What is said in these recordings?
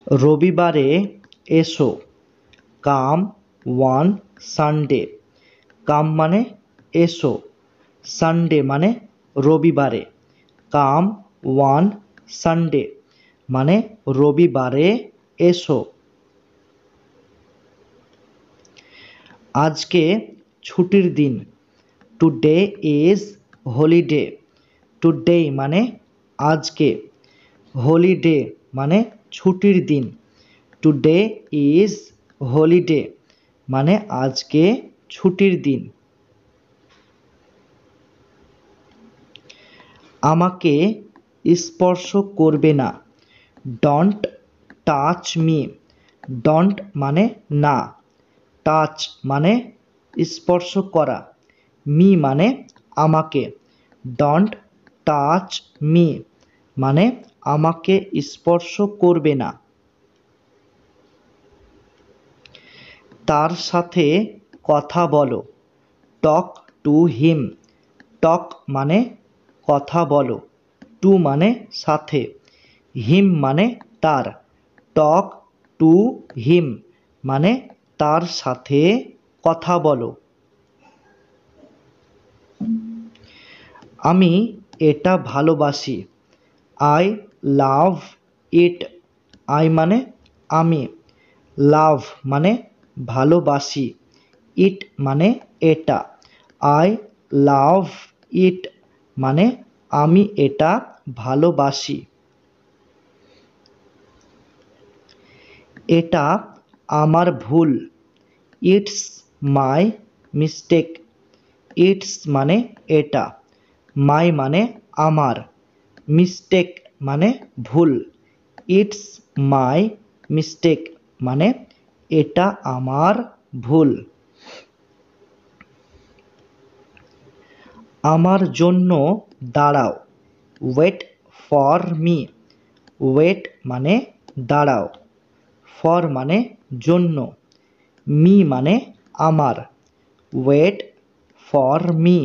রবিবারে এসো। কাম one Sunday. কাম মানে এসো, সানডে মানে রবিবারে। কাম ওয়ান সানডে মানে রবিবারে এসো। আজকে ছুটির দিন। Today is holiday. টুডে মানে আজকে, হলিডে মানে ছুটির দিন। টুডে ইজ হলিডে মানে আজকে ছুটির দিন। আমাকে স্পর্শ করবে না। Don't touch me. ডন্ট মানে না, টাচ মানে স্পর্শ করা, মি মানে আমাকে। ডন্ট টাচ মি মানে আমাকে স্পর্শ করবে না। তার সাথে কথা বলো। Talk to him. টক মানে কথা বলো, টু মানে সাথে, হিম মানে তার। টক টু হিম মানে তার সাথে কথা বলো। আমি এটা ভালোবাসি। I love it. আই মানে আমি, লাভ মানে ভালোবাসি, ইট মানে এটা। আই লাভ ইট মানে আমি এটা ভালোবাসি। এটা আমার ভুল। It's my mistake. ইটস মানে এটা, মাই মানে আমার, মিস্টেক মানে ভুল। ইটস মাই মিস্টেক মানে এটা আমার ভুল। আমার জন্য দাঁড়াও। Wait for me. ওয়েট মানে দাঁড়াও, ফর মানে জন্য, মি মানে আমার। ওয়েট ফর মি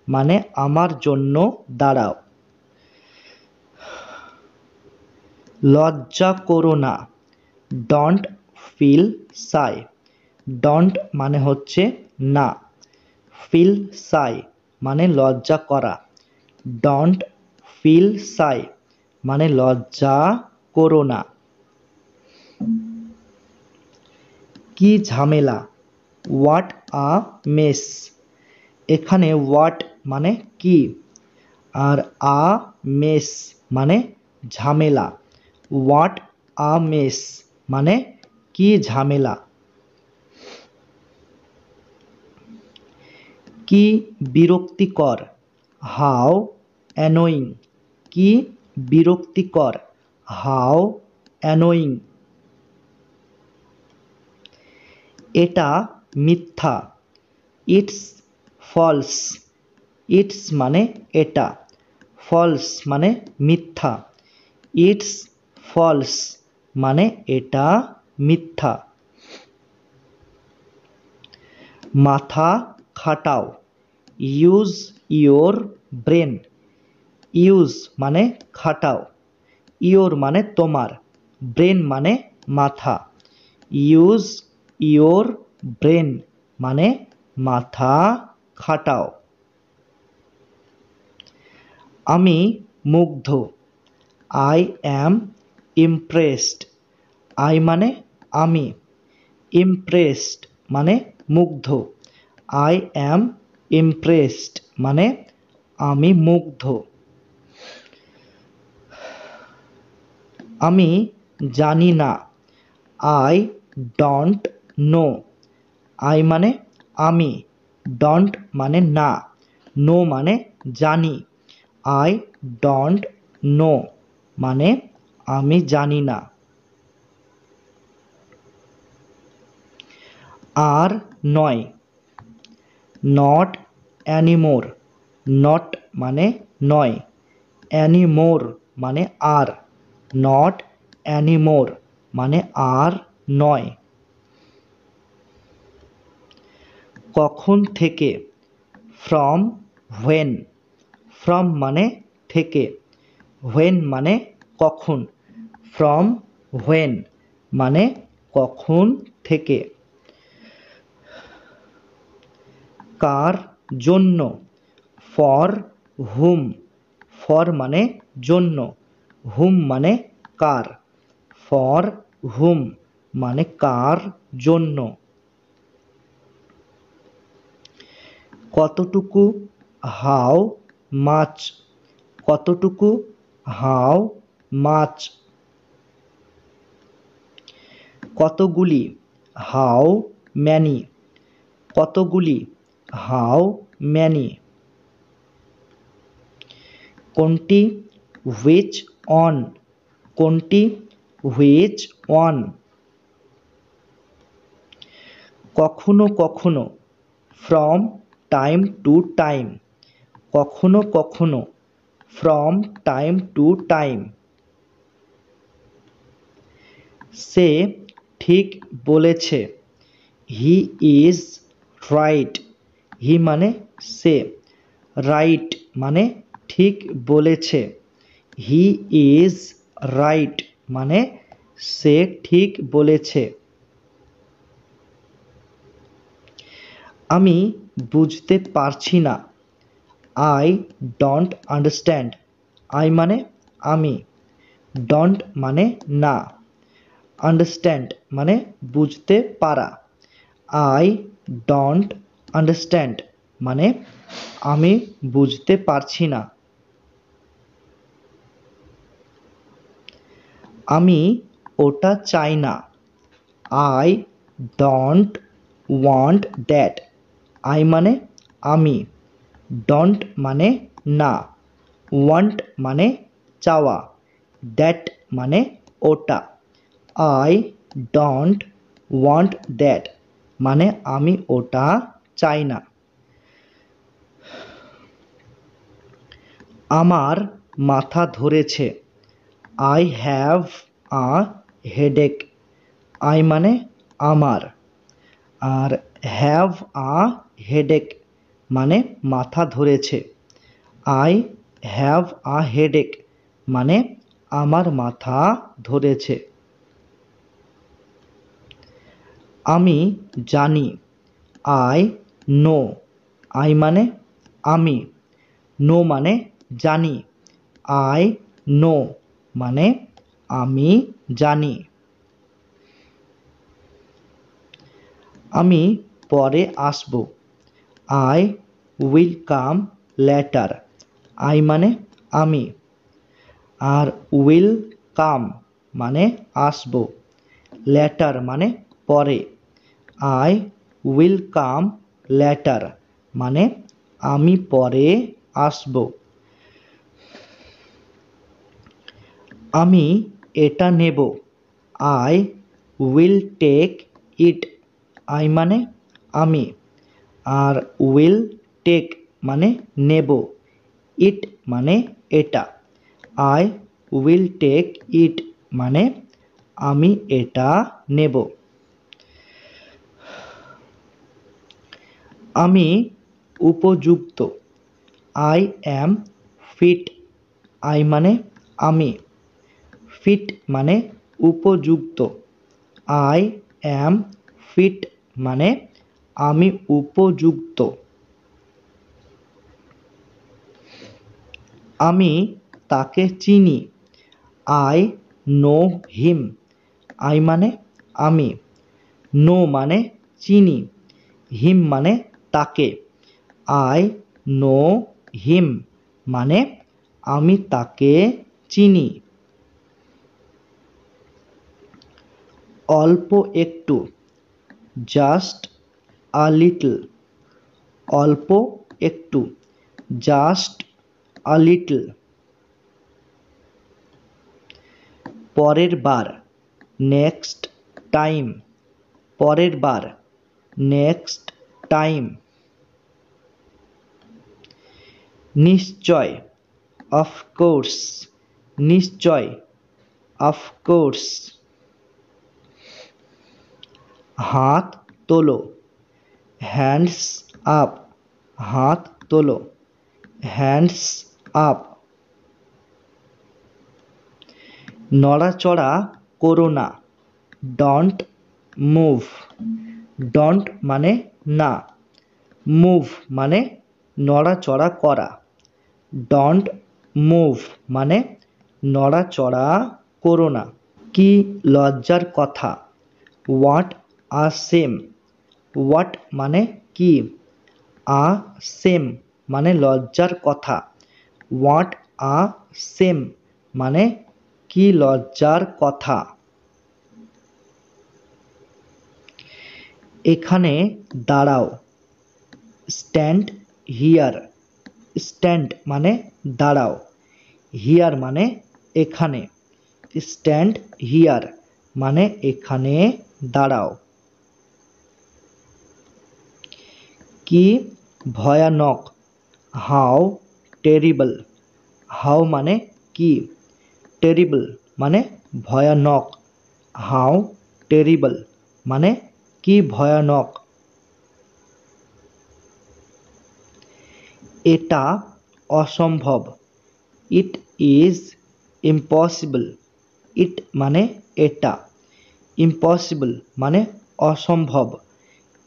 মানে আমার জন্য দাঁড়াও। লজ্জা করো না। Don't feel shy. ডন্ট মানে হচ্ছে না, ফিল শাই মানে লজ্জা করা। ডন্ট ফিল শাই মানে লজ্জা করো না। কি ঝামেলা। What a mace. এখানে হোয়াট মানে কি, আর আ মেস মানে ঝামেলা। হোয়াট আ মেস মানে কি ঝামেলা। কি বিরক্তিকর। How annoying. কি বিরক্তিকর, হাউ অ্যানোয়িং। এটা মিথ্যা। It's false. ইটস মানে এটা, ফলস মানে মিথ্যা। ইটস ফলস মানে এটা মিথ্যা। মাথা খাটাও। Use your brain. ইউজ মানে খাটাও, ইয়োর মানে তোমার, ব্রেন মানে মাথা। ইউজ ইয়োর ব্রেন মানে মাথা খাটাও। আমি মুগ্ধ। I am impressed. আই মানে আমি, ইমপ্রেসড মানে মুগ্ধ। আই অ্যাম ইমপ্রেসড মানে আমি মুগ্ধ। আমি জানি না। I don't no. আই মানে আমি, ডন্ট মানে না, নো মানে জানি। আই ডন্ট নো মানে আমি জানি না। আর নয়। Not anymore. নট মানে নয়, অ্যানিমোর মানে আর। নট অ্যানিমোর মানে আর নয়। কখন থেকে। From when. ফ্রম মানে থেকে, হোয়েন মানে কখন। ফ্রম when মানে কখন থেকে। কার জন্য, ফর হুম, ফর মানে জন্য, হুম মানে কার, ফর হুম মানে কার জন্য। কতটুকু, হাউ মাচ, কতটুকু, হাউ মাচ। কতগুলি, হাউ ম্যানি, কতগুলি, হাউ ম্যানি। কোনটি, হুইচ অন, কোনটি, হুইচ অন। কখনো কখনো, ফ্রম টাইম টু টাইম, কখনো কখনো, ফ্রম টাইম টু টাইম। সে ঠিক বলেছে, হি ইজ রাইট, হি মানে সে, রাইট মানে ঠিক বলেছে, হি ইজ রাইট মানে সে ঠিক বলেছে। আমি বুঝতে পারছি না, আই ডোন্ট আন্ডারস্ট্যান্ড, আই মানে আমি, ডোন্ট মানে না, আন্ডারস্ট্যান্ড মানে বুঝতে পারা, আই ডোন্ট আন্ডারস্ট্যান্ড মানে আমি বুঝতে পারছি না। আমি ওটা চাই না, I don't want that, I মানে আমি, ডোন্ট মানে না, ওয়ান্ট মানে চাওয়া, দ্যাট মানে ওটা, আই ডোন্ট ওয়ান্ট দ্যাট মানে আমি ওটা চাই না। আমার মাথা ধরেছে, I have a headache, I মানে আমার, আর হ্যাভ আ হেডেক মানে মাথা ধরেছে, আই হ্যাভ আ হেডেক মানে আমার মাথা ধরেছে। আমি জানি, আই নো, আই মানে আমি, নো মানে জানি, আই নো মানে আমি জানি। আমি পরে আসব, I will come later, I মানে আমি, আর উইল কাম মানে আসব, লেটার মানে পরে, আই উইল কাম লেটার মানে আমি পরে আসব। আমি এটা নেব, I will take it, I মানে আমি, আর উইল টেক মানে নেব, ইট মানে এটা, আই উইল টেক ইট মানে আমি এটা নেব। আমি উপযুক্ত, আই অ্যাম ফিট, আই মানে আমি, ফিট মানে উপযুক্ত, আই অ্যাম ফিট মানে আমি উপযুক্ত। আমি তাকে চিনি, আই নো হিম, আই মানে আমি, নো মানে চিনি, হিম মানে তাকে, আই নো হিম মানে আমি তাকে চিনি। অল্প একটু, জাস্ট আ লিটল, অল্প একটু, জাস্ট আ লিটল। পরের বার, নেক্সট টাইম, পরের বার, নেক্সট টাইম। নিশ্চয়, অফকোর্স, নিশ্চয়, অফকোর্স। হাত তোলো, হ্যান্ডস আপ, হাত তোলো, হ্যান্ডস আপ। নড়াচড়া করো না। Don't move. ডন্ট মানে না, মুভ মানে নড়াচড়া করা। ডন্ট মুভ মানে নড়াচড়া করো না। কি লজ্জার কথা। What a same. হোয়াট মানে কি, আ সেম মানে লজ্জার কথা। হোয়াট আ সেম মানে কি লজ্জার কথা। এখানে দাঁড়াও। Stand here. স্ট্যান্ড মানে দাঁড়াও, হিয়ার মানে এখানে। স্ট্যান্ড হিয়ার মানে এখানে দাঁড়াও। কি ভয়ানক। How terrible. হাউ মানে কি, টেরিবল মানে ভয়ানক। হাউ টেরিবল মানে কি ভয়ানক। এটা অসম্ভব। It is impossible. ইট মানে এটা, ইম্পসিবল মানে অসম্ভব।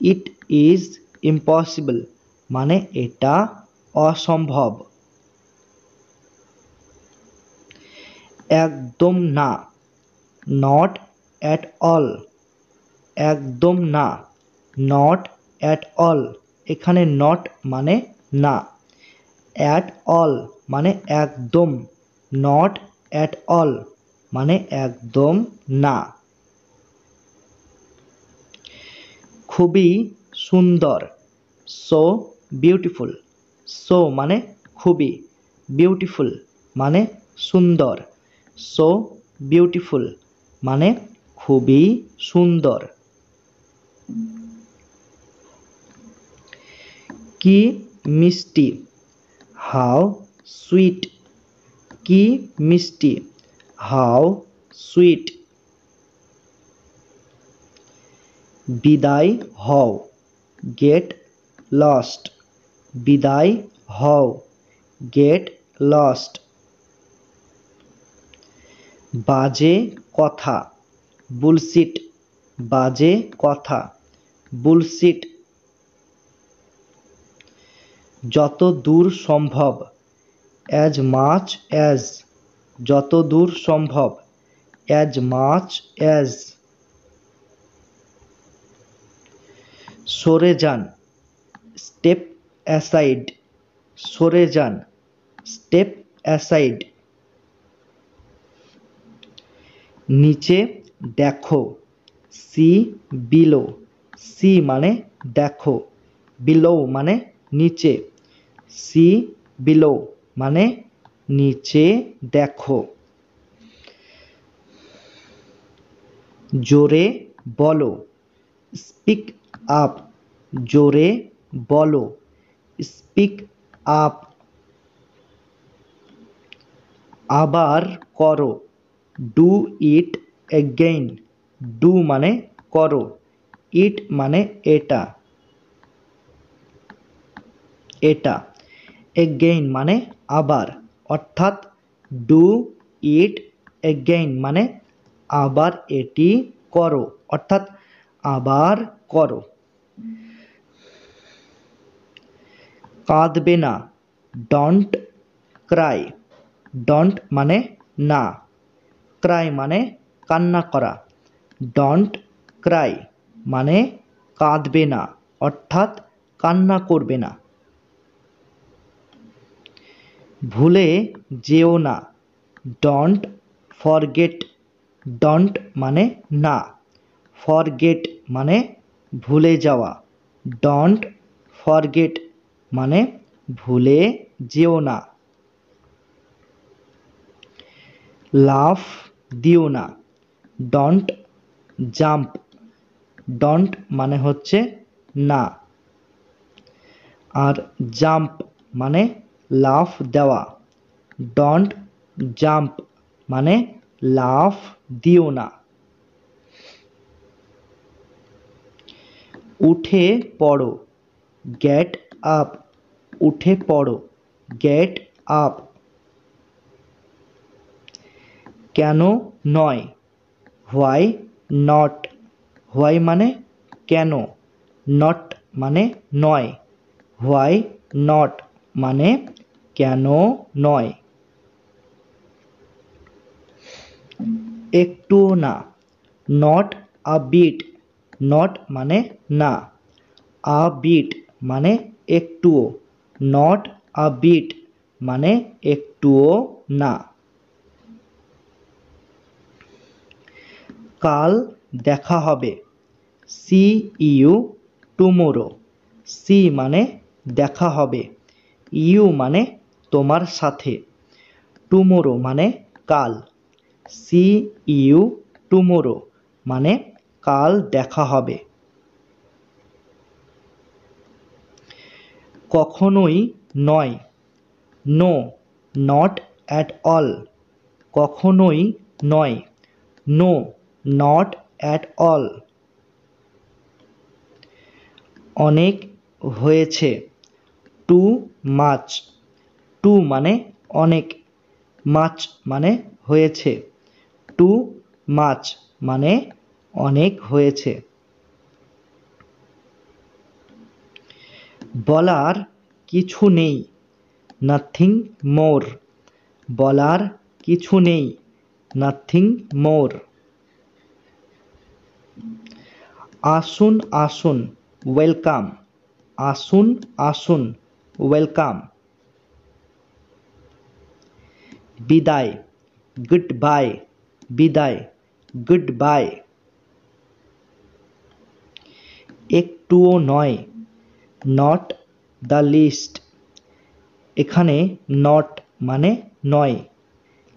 ইট ইজ ইম্পসিবল মানে এটা অসম্ভব। একদম না। Not at all. একদম না, নট অ্যাট অল এখানে নট মানে না, অ্যাট অল মানে একদম, নট অ্যাট অল মানে একদম না। খুবই সুন্দর। So beautiful. সো মানে খুবই, বিউটিফুল মানে সুন্দর। সো বিউটিফুল মানে খুবই সুন্দর। কি মিষ্টি। How sweet. কি মিষ্টি, হাউ সুইট। বিদায় হও। Get lost. বিদায় হও, গেট লস্ট। বাজে কথা। বুলশিট। বাজে কথা, বুলশিট। যত দূর সম্ভব। As much as. যত দূর সম্ভব, অ্যাজ মাচ অ্যাজ। সরে যান। Step aside. সরে যান, স্টেপ অ্যাসাইড। নিচে দেখো। C below. সি মানে দেখো, বিলো মানে নিচে। সি বিলো মানে নিচে দেখো। জোরে বলো। Speak up. জোরে বলো, স্পিক আপ। আবার করো। Do it again. ডু মানে করো, ইট মানে এটা, এটা। এগেইন মানে আবার, অর্থাৎ ডু ইট এগেইন মানে আবার এটি করো, অর্থাৎ আবার করো। কাঁদবে না। Don't Cry. ডন্ট মানে না, ক্রাই মানে কান্না করা। ডন্ট ক্রাই মানে কাঁদবে না, অর্থাৎ কান্না করবে না। ভুলে যেও না। Don't forget. ডন্ট মানে না, ফরগেট মানে ভুলে যাওয়া। ডন্ট ফরগেট মানে ভুলে যেও না। লাফ দিও না। Don't jump. ডন্ট মানে হচ্ছে না, আর জাম্প মানে লাফ দেওয়া। ডন্ট জাম্প মানে লাফ দিও না। উঠে পড়ো। Get up. উঠে পড়ো, গেট আপ। কেন নয়। হোয়াই নট, হোয়াই মানে কেন, নট মানে নয়, হোয়াই নট মানে কেন নয়। একটুও না, নট আ বিট, নট মানে না, আ বিট মানে একটুও, নট আ বিট মানে একটুও না। কাল দেখা হবে, সি ইউ টুমোরো, সি মানে দেখা হবে, ইউ মানে তোমার সাথে, টুমোরো মানে কাল, সি ইউ টুমোরো মানে কাল দেখা হবে। কখনোই নয়, নো নট অ্যাট অল, কখনোই নয়, নো নট অ্যাট অল। অনেক হয়েছে, টু মাচ, টু মানে অনেক, মাচ মানে হয়েছে, টু মাচ মানে অনেক হয়েছে। বলার কিছু নেই, নাথিং মোর, বলার কিছু নেই, নাথিং মোর। আসুন আসুন, ওয়েলকাম, আসুন আসুন, ওয়েলকাম। বিদায়, গুড বাই, বিদায়, গুড বাই। একটুও নয়, নট দ্য লিস্ট, এখানে নট মানে নয়,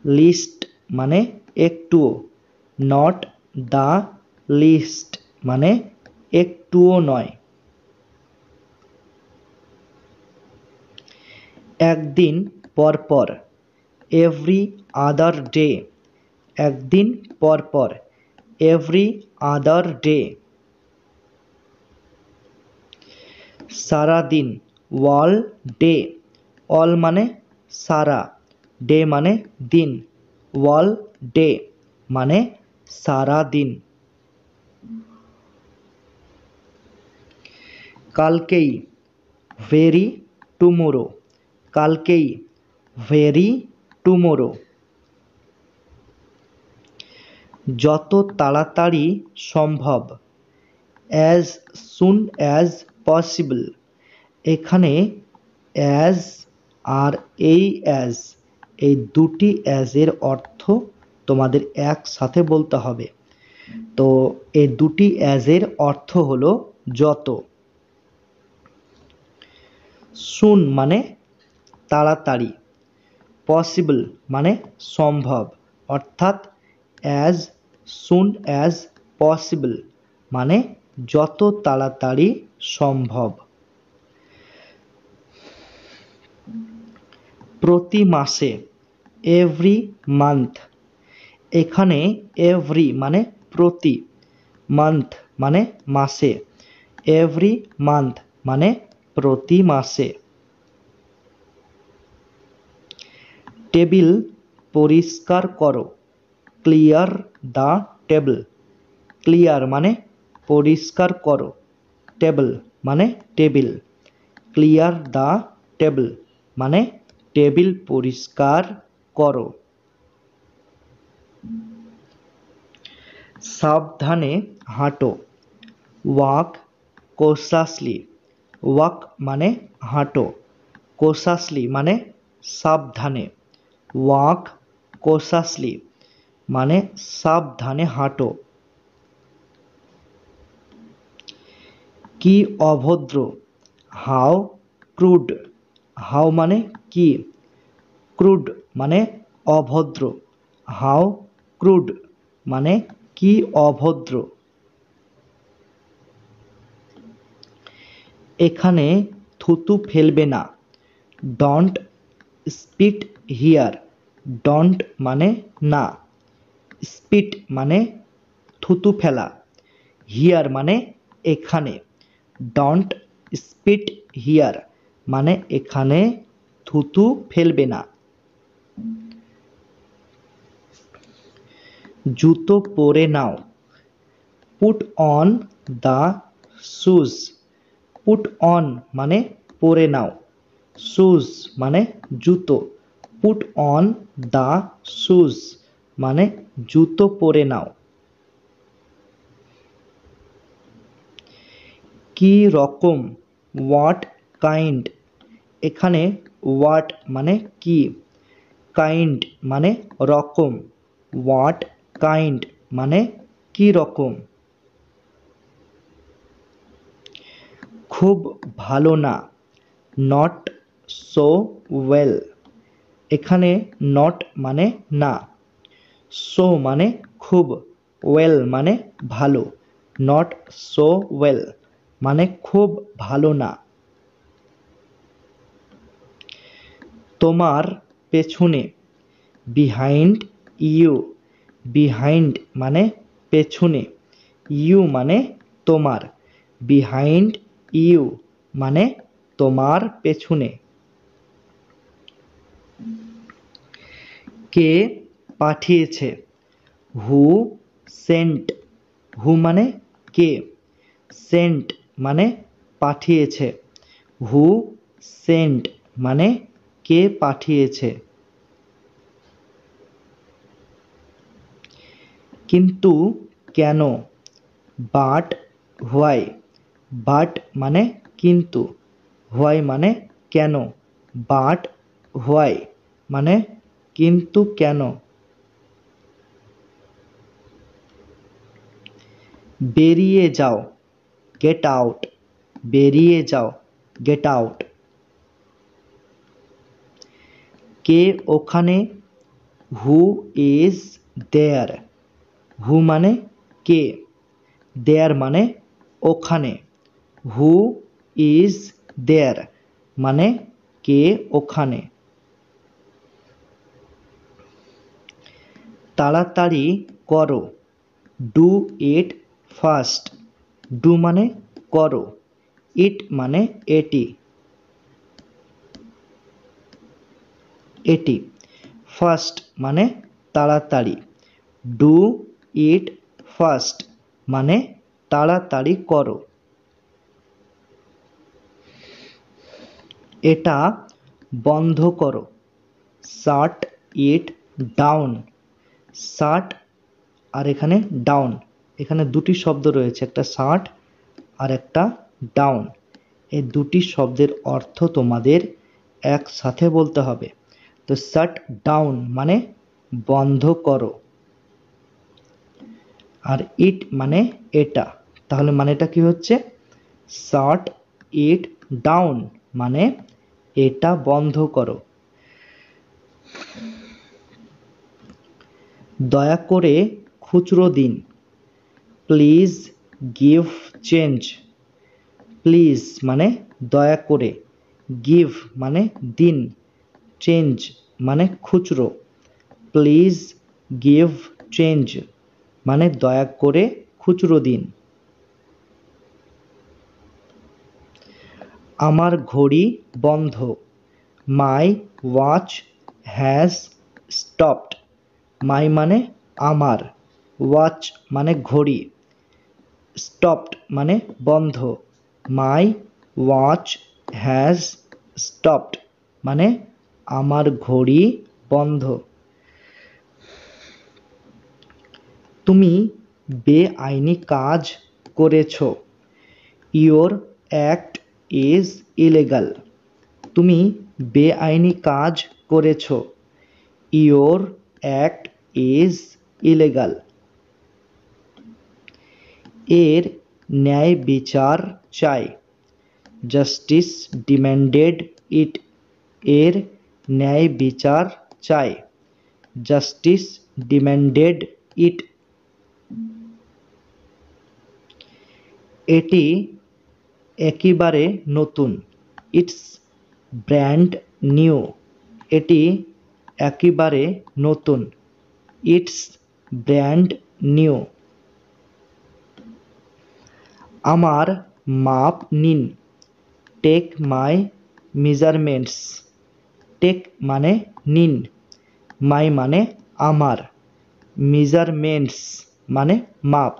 লিস্ট মানে একটুও, নট দ্য লিস্ট মানে একটুও নয়। একদিন পর পর, এভরি আদার ডে, একদিন পর পর, এভরি আদার ডে। সারাদিন, অল ডে, অল মানে সারা, ডে মানে দিন, অল ডে মানে সারা দিন। কালকেই, ভেরি টুমোরো, কালকেই, ভেরি টুমোরো। যত তাড়াতাড়ি সম্ভব, অ্যাজ সুন অ্যাজ পসিবল, এখানে অ্যাজ আর এই অ্যাজ, এই দুটি অ্যাজের অর্থ তোমাদের একসাথে বলতে হবে। তো এই দুটি অ্যাজের অর্থ হলো যত। সুন মানে তাড়াতাড়ি, পসিবল মানে সম্ভব, অর্থাৎ অ্যাজ সুন অ্যাজ পসিবল মানে যত তাড়াতাড়ি সম্ভব। প্রতি মাসে, এভরি মান্থ, এখানে এভরি মানে প্রতি, মান্থ মানে মাসে, এভরি মান্থ মানে প্রতি মাসে। টেবিল পরিষ্কার করো, ক্লিয়ার দ্য টেবিল, ক্লিয়ার মানে পরিষ্কার করো, টেবিল মানে টেবিল, ক্লিয়ার দ্য টেবিল মানে টেবিল পরিষ্কার করো। সাবধানে হাঁটো, ওয়াক কোশাসলি, ওয়াক মানে হাঁটো, কোশাসলি মানে সাবধানে, ওয়াক কোশাসলি মানে সাবধানে হাঁটো। কি অভদ্র, হাউ ক্রুড, হাউ মানে কি, ক্রুড মানে অভদ্র, হাউ ক্রুড মানে কি অভদ্র। এখানে থুতু ফেলবে না, ডন্ট স্পিট হিয়ার, ডন্ট মানে না, স্পিট মানে থুতু ফেলা, হিয়ার মানে এখানে, ডন্ট স্পিট হিয়ার মানে এখানে থুতু ফেলবে না। জুতো পরে নাও। Put on the shoes. Put on মানে পরে নাও, শুজ মানে জুতো। পুট অন দ্য শুজ মানে জুতো পরে নাও। কি রকম, হোয়াট কাইন্ড। এখানে হোয়াট মানে কি, কাইন্ড মানে রকম, হোয়াট কাইন্ড মানে কি রকম। খুব ভালো না, নট সো ওয়েল। এখানে নট মানে না, সো মানে খুব, ওয়েল মানে ভালো, নট সো ওয়েল মানে খুব ভালো না। তোমার পেছনে, বিহাইন্ড ইউ। বিহাইন্ড মানে পেছনে, ইউ মানে তোমার, বিহাইন্ড ইউ মানে তোমার পেছনে। কে পাঠিয়েছে, হু সেন্ট। হু মানে কে, সেন্ট মানে পাঠিয়েছে, হু সেন্ট মানে কে পাঠিয়েছে। কিন্তু কেন, বাট হোয়াই। বাট মানে কিন্তু, হোয়াই মানে কেন, বাট হোয়াই মানে কিন্তু কেন। বেরিয়ে যাও, গেট আউট। বেরিয়ে যাও, গেট আউট। কে ওখানে, হু ইজ দেয়ার। হু মানে কে, দেয়ার মানে ওখানে, হু ইজ দেয়ার মানে কে ওখানে। তাড়াতাড়ি করো, ডু ইট ফাস্ট। ডু মানে করো, ইট মানে এটি, এটি, ফাস্ট মানে তাড়াতাড়ি, ডু ইট ফাস্ট মানে তাড়াতাড়ি করো। এটা বন্ধ করো, শাট ইট ডাউন। শাট আর এখানে ডাউন, এখানে দুটি শব্দ রয়েছে, একটা শাট আর একটা ডাউন। এই দুটি শব্দের অর্থ তোমাদের একসাথে বলতে হবে। তো শাট ডাউন মানে বন্ধ করো, আর ইট মানে এটা, তাহলে মানেটা কি হচ্ছে, শাট ইট ডাউন মানে এটা বন্ধ করো। দয়া করে খুচরো দিন, প্লিজ গিভ চেঞ্জ। প্লিজ মানে দয়া করে, গিভ মানে দিন, চেঞ্জ মানে খুচরো, প্লিজ গিভ চেঞ্জ মানে দয়া করে খুচরো দিন। আমার ঘড়ি বন্ধ, মাই ওয়াচ হ্যাজ স্টপড। মাই মানে আমার, ওয়াচ মানে ঘড়ি, স্টপড মানে বন্ধ, মাই ওয়াচ হ্যাজ স্টপড মানে আমার ঘড়ি বন্ধ। তুমি বেআইনি কাজ করেছো, ইয়োর অ্যাক্ট ইজ ইলিগাল। তুমি বেআইনি কাজ করেছো, ইয়োর অ্যাক্ট ইজ ইলিগাল। এর ন্যায় বিচার চাই, জাস্টিস ডিম্যান্ডেড ইট। এর ন্যায় বিচার চাই, জাস্টিস ডিম্যান্ডেড ইট। এটি একেবারে নতুন, ইটস ব্র্যান্ড নিউ। এটি একেবারে নতুন, ইটস ব্র্যান্ড নিউ। আমার মাপ নিন, টেক মাই মেজারমেন্টস। টেক মানে নিন, মাই মানে আমার, মেজারমেন্টস মানে মাপ,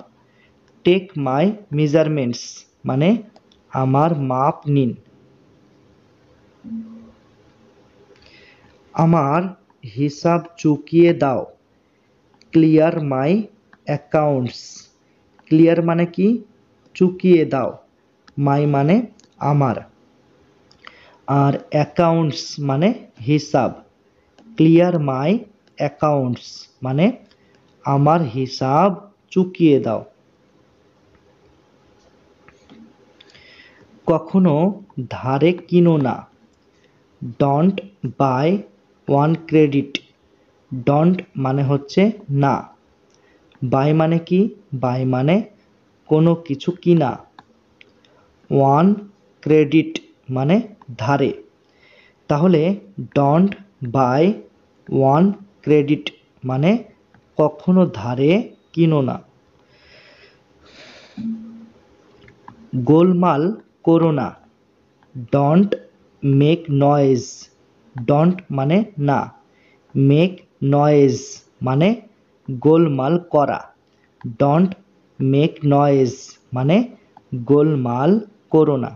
টেক মাই মেজারমেন্টস মানে আমার মাপ নিন। আমার হিসাব চুকিয়ে দাও, ক্লিয়ার মাই অ্যাকাউন্টস। ক্লিয়ার মানে কি? চুকিয়ে দাও। মাই মানে আমার, আর অ্যাকাউন্টস মানে হিসাব। ক্লিয়ার মাই অ্যাকাউন্টস মানে আমার হিসাব চুকিয়ে দাও। কখনো ধারে কিনো না, don't by one credit. Don't মানে হচ্ছে না, বাই মানে কি? বাই মানে কোনো কিছু কিনা, ওয়ান ক্রেডিট মানে ধারে। তাহলে ডোন্ট বাই ওয়ান ক্রেডিট মানে কখনো ধারে কিনো না। গোলমাল করো না, ডোন্ট মেক নয়েজ। ডোন্ট মানে না, মেক নয়েজ মানে গোলমাল করা। ডোন্ট মেক নয়েজ মানে গোলমাল করো না।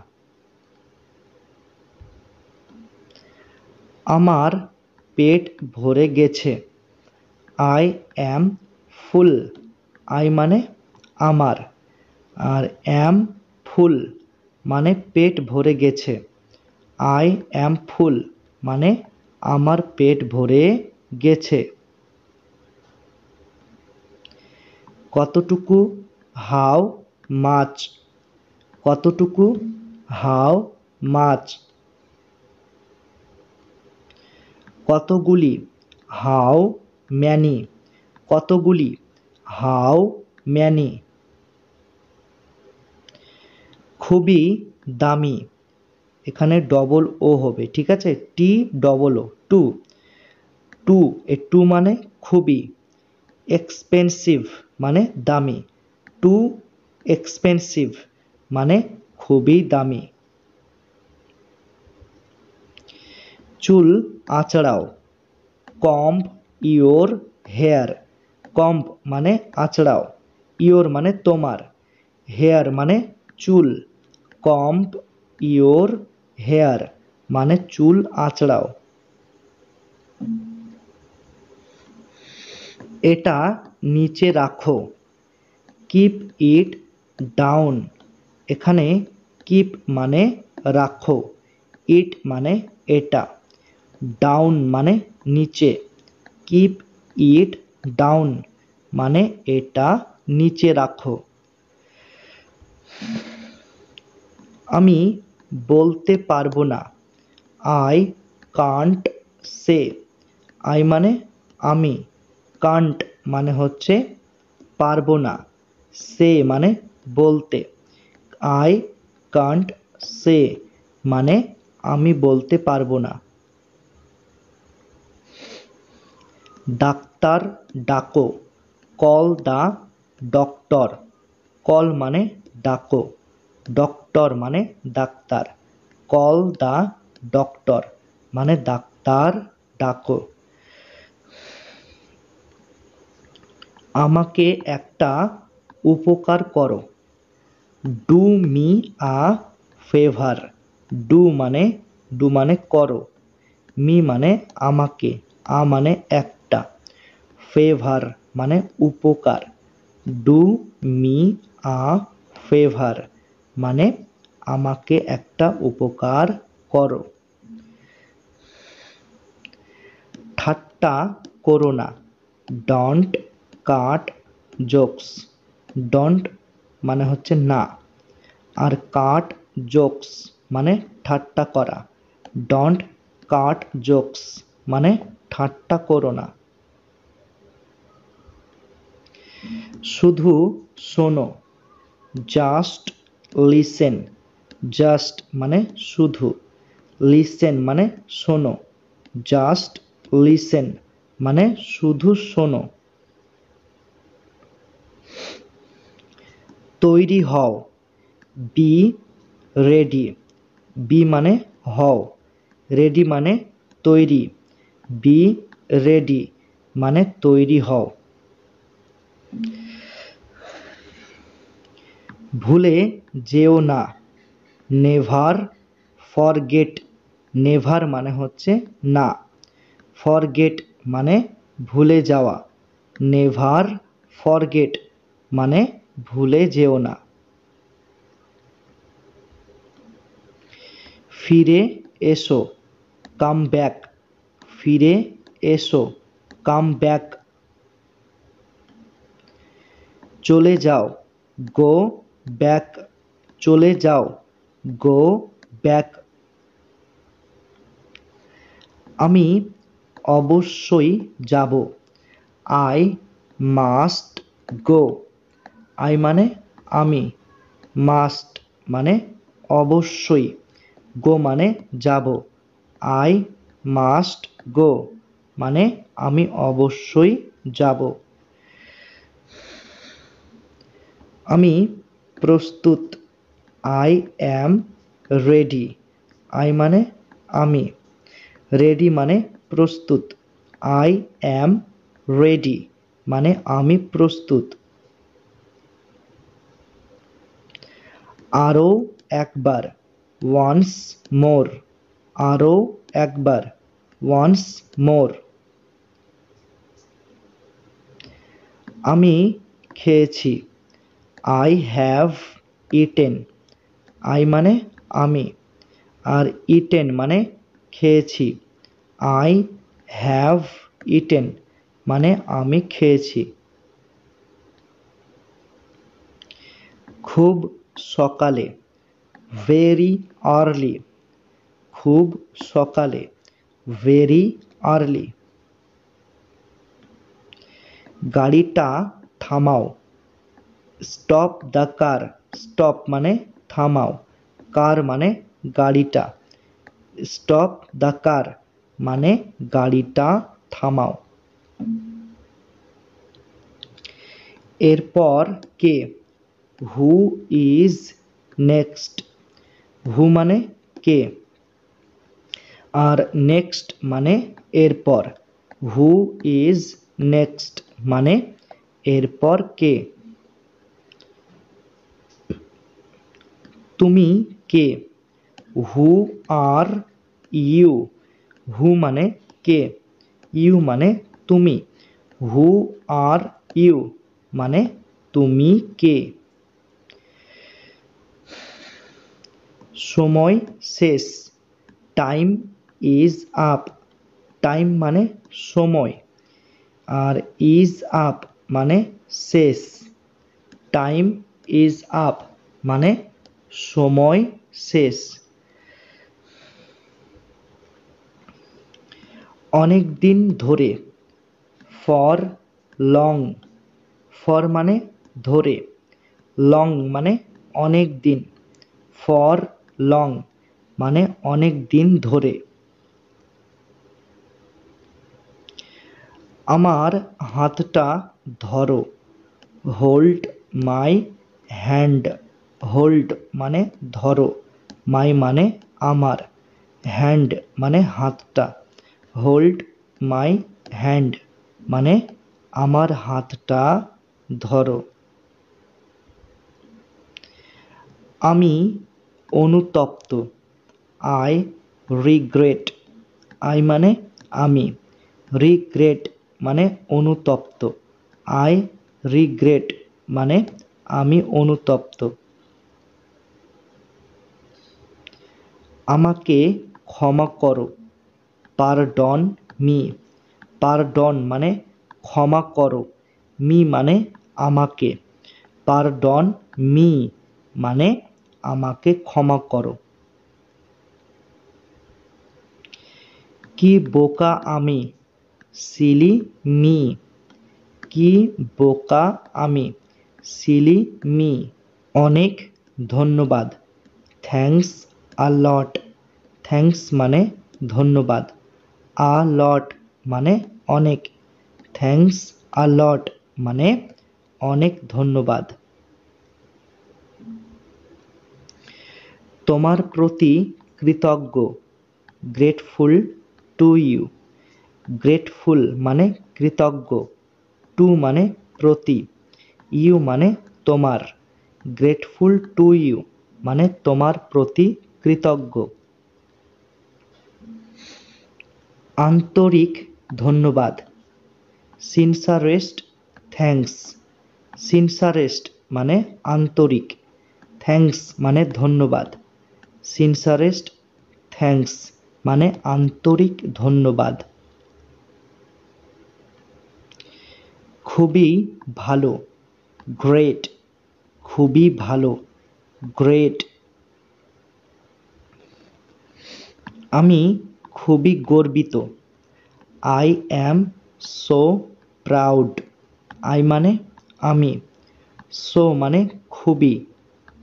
আমার পেট ভরে গেছে, আই অ্যাম ফুল। আই মানে আমার, আর অ্যাম ফুল মানে পেট ভরে গেছে। আই অ্যাম ফুল মানে আমার পেট ভরে গেছে। কতটুকু? How much. কতটুকু? How much. কতগুলি? How many. কতগুলি? How many. খুবই দামি, এখানে ডবল ও হবে, ঠিক আছে? T double O, too. Too, এ টু মানে খুবই। এক্সপেন্সিভ মানে দামি, টু এক্সপেন্সিভ মানে খুবই দামি। চুল আঁচড়াও, কম্ব ইয়োর হেয়ার। কম্ব মানে আঁচড়াও, ইয়োর মানে তোমার, হেয়ার মানে চুল। কম্ব ইয়োর হেয়ার মানে চুল আঁচড়াও। এটা নিচে রাখো, কিপ ইট ডাউন। এখানে কিপ মানে রাখো, ইট মানে এটা, ডাউন মানে নিচে। কিপ ইট ডাউন মানে এটা নিচে রাখো। আমি বলতে পারবো না, আই কান্ট সে। আই মানে আমি, কান্ট মানে হচ্ছে পারবো না, সে মানে বলতে। আই কান্ট সে মানে আমি বলতে পারবো না। ডাক্তার ডাকো, কল দা ডক্টর। কল মানে ডাকো, ডক্টর মানে ডাক্তার। কল দা ডক্টর মানে ডাক্তার ডাকো। আমাকে একটা উপকার করো, do me a favour. Do মানে করো, মি মানে আমাকে, আ মানে একটা, ফেভার মানে উপকার। ডু মি আ ফেভার মানে আমাকে একটা উপকার করো। ঠাট্টা করো না, ডোন্ট কাট জোকস। ডোন্ট মানে হচ্ছে না, আর কাট জোকস মানে ঠাট্টা করা। ডোন্ট কাট জোকস মানে ঠাট্টা করো না। শুধু শোনো, জাস্ট লিসেন। জাস্ট মানে শুধু, লিসেন মানে শোনো, জাস্ট লিসেন মানে শুধু শোনো। তৈরি হও, বি রেডি। বি মানে হও, রেডি মানে তৈরি। বি রেডি মানে তৈরি হও। ভুলে যেও না, নেভার ফরগেট। নেভার মানে হচ্ছে না, ফরগেট মানে ভুলে যাওয়া, নেভার ফরগেট মানে ভুলে যেও না। ফিরে এসো, কাম ব্যাক। ফিরে এসো, কাম ব্যাক। চলে যাও, গো ব্যাক। চলে যাও, গো ব্যাক। আমি অবশ্যই যাব, আই মাস্ট গো। আই মানে আমি, মাস্ট মানে অবশ্যই, গো মানে যাব। আই মাস্ট গো মানে আমি অবশ্যই যাব। আমি প্রস্তুত, আই অ্যাম রেডি। আই মানে আমি, রেডি মানে প্রস্তুত, আই অ্যাম রেডি মানে আমি প্রস্তুত। আরও একবার, ওয়ান্স মোর। আরও একবার, ওয়ান্স মোর। আমি খেয়েছি, আই হ্যাভ ইটেন। আই মানে আমি, আর ইটেন মানে খেয়েছি, আই হ্যাভ ইটেন মানে আমি খেয়েছি। খুব সকালে, ভেরি আর্লি। খুব সকালে, ভেরি আর্লি। গাড়িটা থামাও, স্টপ দ্য কার। স্টপ মানে থামাও, কার মানে গাড়িটা, স্টপ দ্য কার মানে গাড়িটা থামাও। এরপর কে, হু ইজ নেক্সট। হু মানে কে, আর নেক্সট মানে এরপর। হু ইজ নেক্সট মানে এরপর কে। তুমি কে, হু আর ইউ। হু মানে কে, ইউ মানে তুমি, হু আর ইউ মানে তুমি কে। সময় শেষ, টাইম ইজ আপ। টাইম মানে সময়, আর ইজ আপ মানে শেষ, টাইম ইজ আপ মানে সময় শেষ। অনেক দিন ধরে, ফর লং। ফর মানে ধরে, লং মানে অনেক দিন, ফর লং মানে অনেক দিন ধরে। আমার হাতটা ধরো, হোল্ড মাই হ্যান্ড। হোল্ড মানে ধরো, মাই মানে আমার, হ্যান্ড মানে হাতটা, হোল্ড মাই হ্যান্ড মানে আমার হাতটা ধরো। আমি অনুতপ্ত, আই রিগ্রেট। আই মানে আমি, রিগ্রেট মানে অনুতপ্ত, আই রিগ্রেট মানে আমি অনুতপ্ত। আমাকে ক্ষমা করো, পারডন মি। পারডন মানে ক্ষমা করো, মি মানে আমাকে, পারডন মি মানে আমাকে ক্ষমা করো। কি বোকা আমি, সিলি মি। কি বোকা আমি, সিলি মি। অনেক ধন্যবাদ, থ্যাঙ্কস আ লট। থ্যাঙ্কস মানে ধন্যবাদ, আ লট মানে অনেক, থ্যাঙ্কস আ লট মানে অনেক ধন্যবাদ। তোমার প্রতি কৃতজ্ঞ, গ্রেটফুল টু ইউ। গ্রেটফুল মানে কৃতজ্ঞ, টু মানে প্রতি, ইউ মানে তোমার, গ্রেটফুল টু ইউ মানে তোমার প্রতি কৃতজ্ঞ। আন্তরিক ধন্যবাদ, সিনসারেস্ট থ্যাঙ্কস। সিনসারেস্ট মানে আন্তরিক, থ্যাঙ্কস মানে ধন্যবাদ, সিনসারেস্ট থ্যাঙ্কস মানে আন্তরিক ধন্যবাদ। খুবই ভালো, গ্রেট, খুবই ভালো, গ্রেট। আমি খুবই গর্বিত, I am so proud. I মানে আমি, সো মানে খুবই,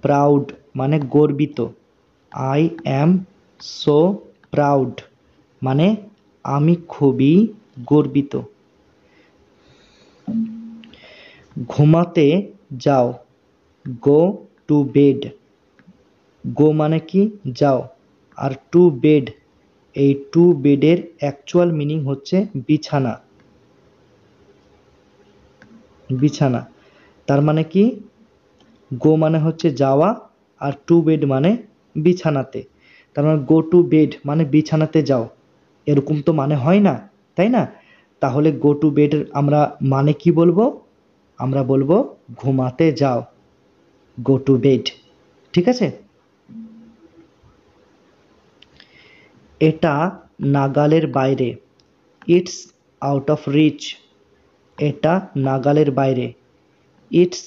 প্রাউড মানে গর্বিত। আই অ্যাম সো প্রাউড মানে আমি খুবই গর্বিত। ঘুমাতে যাও, গো টু বেড। গো মানে কি যাও, আর টু বেড, এই টু বেডের অ্যাকচুয়াল মিনিং হচ্ছে বিছানা। বিছানা, তার মানে কি গো মানে হচ্ছে যাওয়া, আর টু বেড মানে বিছানাতে। তার মানে গো টু বেড মানে বিছানাতে যাও, এরকম তো মানে হয় না, তাই না? তাহলে গো টু বেড আমরা মানে কি বলবো? আমরা বলবো ঘুমাতে যাও, গো টু বেড। ঠিক আছে? এটা নাগালের বাইরে, ইটস আউট অফ রিচ। এটা নাগালের বাইরে, ইটস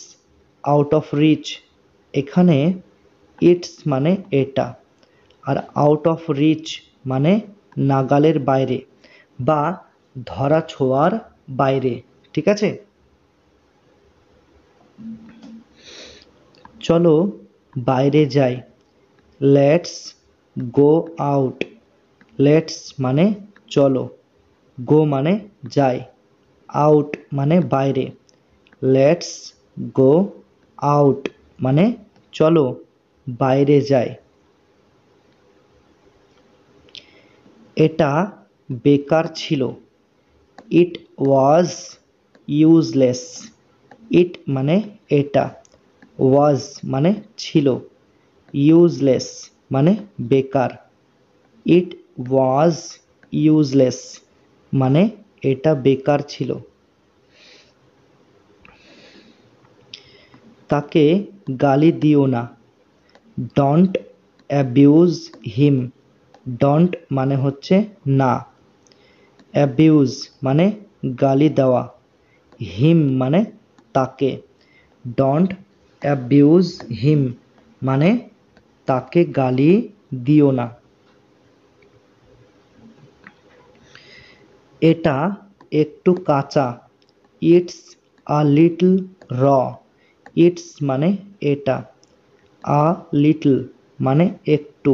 আউট অফ রিচ। এখানে ইটস মানে এটা, আর আউট অফ রিচ মানে নাগালের বাইরে বা ধরা ছোঁয়ার বাইরে। ঠিক আছে? চলো বাইরে যাই, লেটস গো আউট। লেটস মানে চলো, গো মানে যাই, আউট মানে বাইরে। লেটস গো আউট মানে চলো বাইরে যাই। এটা বেকার ছিল, ইট ওয়াজ ইউজলেস। ইট মানে এটা, ওয়াজ মানে ছিল, ইউজলেস মানে বেকার। ইট ওয়াজ ইউজলেস মানে এটা বেকার ছিল। তাকে গালি দিও না, ডোন্ট অ্যাবিউজ হিম। ডোন্ট মানে হচ্ছে না, অ্যাবিউজ মানে গালি দেওয়া, হিম মানে তাকে। ডোন্ট অ্যাবিউজ হিম মানে তাকে গালি দিও না। এটা একটু কাঁচা, ইটস আ লিটল র। ইটস মানে এটা, আ লিটল মানে একটু,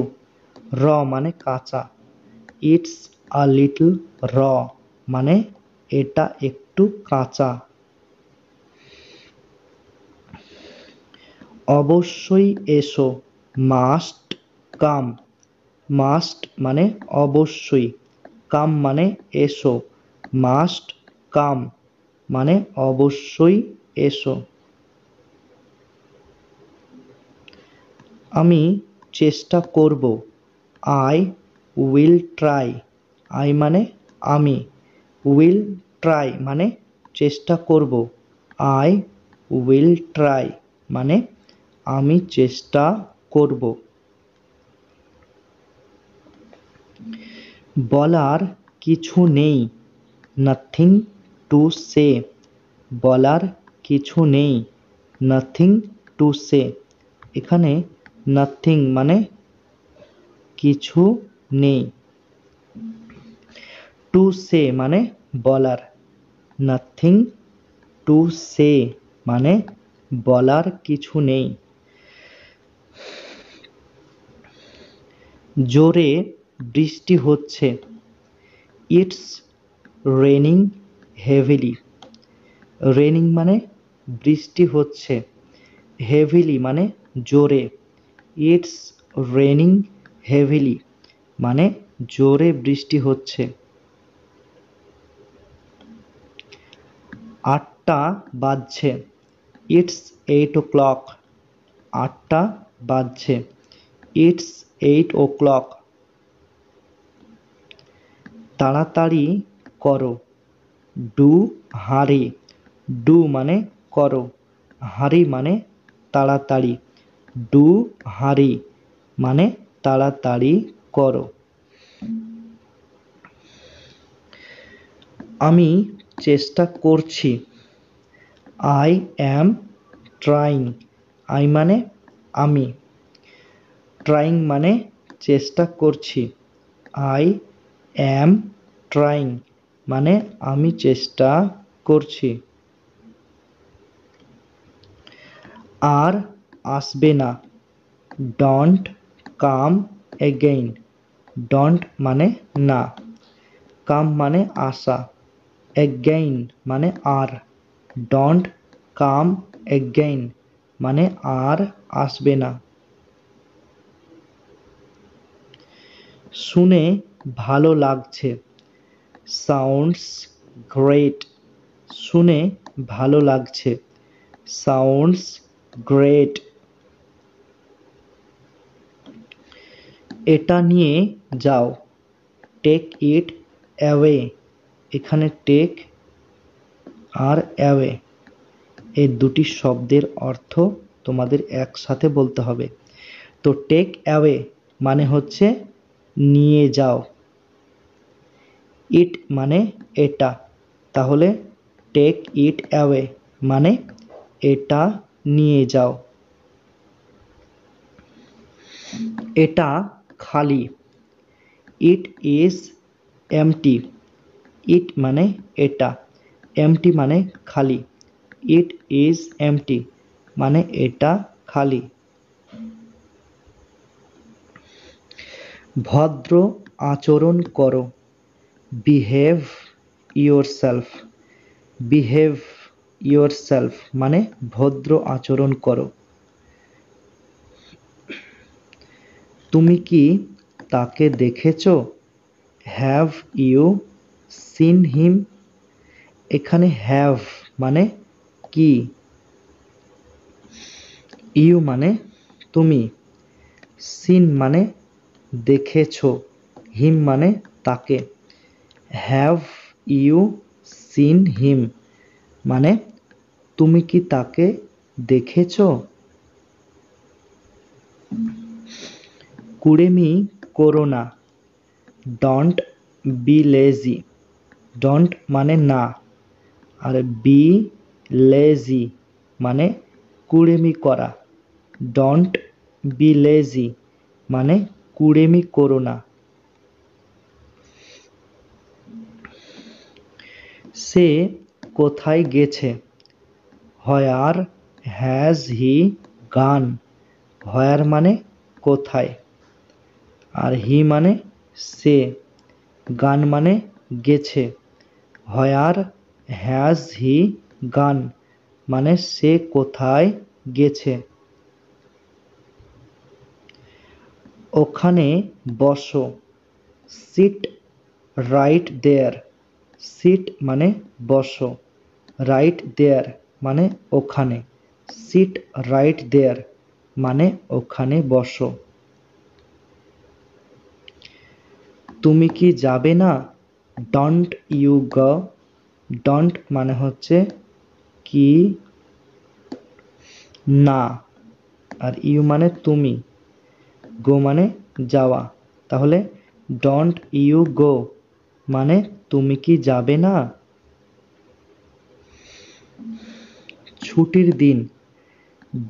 র মানে কাঁচা। ইটস আ লিটল র মানে এটা একটু কাঁচা। অবশ্যই এসো, মাস্ট কাম। মাস্ট মানে অবশ্যই, কাম মানে এসো, মাস্ট কাম মানে অবশ্যই এসো। আমি চেষ্টা করব, আই উইল ট্রাই। আই মানে আমি, উইল ট্রাই মানে চেষ্টা করব, আই উইল ট্রাই মানে আমি চেষ্টা করব। বলার কিছু নেই, নাথিং টু সে। বলার কিছু নেই, নাথিং টু সে। এখানে নাথিং মানে কিছু নেই, টু সে মানে বলার, নাথিং টু সে মানে বলার কিছু নেই। জোরে বৃষ্টি হচ্ছে, ইটস রেনিং হেভিলি। রেনিং মানে বৃষ্টি হচ্ছে, হেভিলি মানে জোরে। ইটস রেনিং হেভিলি মানে জোরে বৃষ্টি হচ্ছে। 8টা বাজছে, ইটস 8 o'clock, 8টা বাজছে। It's 8 o'clock। তাড়াতাড়ি করো, ডু হারি। ডু মানে করো, হারি মানে তাড়াতাড়ি। ডু হারি মানে তাড়াতাড়ি করো। আমি চেষ্টা করছি, আই অ্যাম ট্রাইং। আই মানে আমি, ট্রাইং মানে চেষ্টা করছি। আই অ্যাম ট্রাইং মানে আমি চেষ্টা করছি। আর আসবে না, ডোন্ট কাম এগেইন। ডোন্ট মানে না, কাম মানে আসা, এগেইন মানে আর। ডোন্ট কাম এগেইন মানে আর আসবে না। শুনে ভালো লাগছে, সাউন্ডস গ্রেট। শুনে ভালো লাগছে, সাউন্ডস গ্রেট। এটা নিয়ে যাও, টেক ইট অ্যাওয়ে। এখানে টেক আর অ্যাওয়ে এই দুটি শব্দের অর্থ তোমাদের একসাথে বলতে হবে। তো টেক অ্যাওয়ে মানে হচ্ছে নিয়ে যাও, ইট মানে এটা, তাহলে টেক ইট অ্যাওয়ে মানে এটা নিয়ে যাও। এটা খালি, ইট ইজ এমটি। ইট মানে এটা, এমটি মানে খালি। ইট ইজ এমটি মানে এটা খালি। ভদ্র আচরণ করো, বিহেভ ইয়োরসেলফ। বিহেভ ইয়োরসেলফ মানে ভদ্র আচরণ করো। তুমি কি তাকে দেখেছো, হ্যাভ ইউ সিন হিম। এখানে হ্যাভ মানে কি, ইউ মানে তুমি, সিন মানে দেখেছো, হিম মানে তাকে। হ্যাভ ইউ সিন হিম মানে তুমি কি তাকে দেখেছো। কুড়েমি করো না, ডোন্ট বি লেজি। ডোন্ট মানে না, আর বি লেজি মানে কুড়েমি করা। ডোন্ট বি লেজি মানে কুড়েমি করো না। সে কোথায় গেছে, হোয়ার হ্যাজ হি গান। হোয়ার মানে কোথায়, আর হি মানে সে, গান মানে গেছে। হোয়ার হ্যাজ হি গান মানে সে কোথায় গেছে। ওখানে বসো, সিট রাইট দেয়ার। সিট মানে বসো, রাইট দেয়ার মানে ওখানে। সিট রাইট দেয়ার মানে ওখানে বসো। তুমি কি যাবে না, ডোন্ট ইউ গো। ডোন্ট মানে হচ্ছে কি না, আর ইউ মানে তুমি, গো মানে যাওয়া, তাহলে ডোন্ট ইউ গো মানে তুমি কি যাবে না। ছুটির দিন,